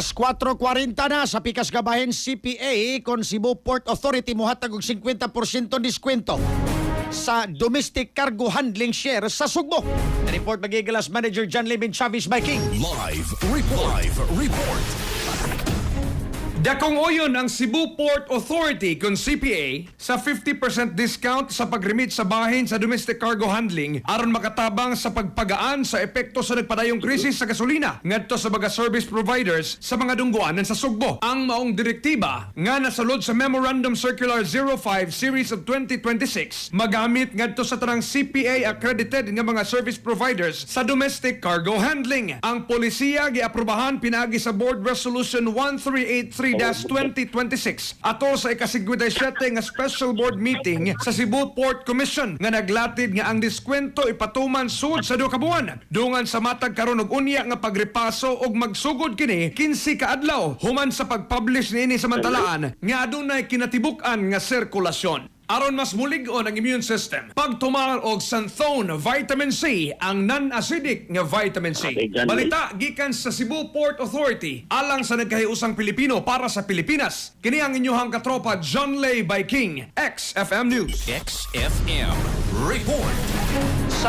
4:40 na sa pikas gabahin CPA kon Cebu Port Authority mohatag og 50% diskwento sa domestic cargo handling share sa Sugbo. Report magigilas Manager John Levin Chavez Viking. Live report. Dakong uyon ang Cebu Port Authority kon CPA sa 50% discount sa pag-remit sa bahin sa domestic cargo handling aron makatabang sa pagpagaan sa epekto sa nagpadayong krisis sa gasolina ngadto sa mga service providers sa mga dungguanan sa Sugbo. Ang maong direktiba nga nasulod sa Memorandum Circular 05 Series of 2026 magamit ngadto sa tanang CPA accredited nga mga service providers sa domestic cargo handling. Ang polisiya giaprobahan pinaagi sa Board Resolution 1383-2026 ato sa ika-57 nga special board meeting sa Cebu Port Commission nga naglatid nga ang diskwento ipatuman sud sa 2 ka buwan dungan sa matag karon og unya nga pagrepaso og magsugod kini 15 ka adlaw human sa pag-publish niini sa mantalaan nga adunay kinatibuk-an nga sirkulasyon. Aron mas mulig-on ang immune system, pagtumar og Santhone Vitamin C, ang non-acidic nga vitamin C. Balita gikan sa Cebu Port Authority, alang sa nagkahiusang Pilipino para sa Pilipinas. Kini ang inyong katropa John Lay Viking, XFM News. XFM report. Sa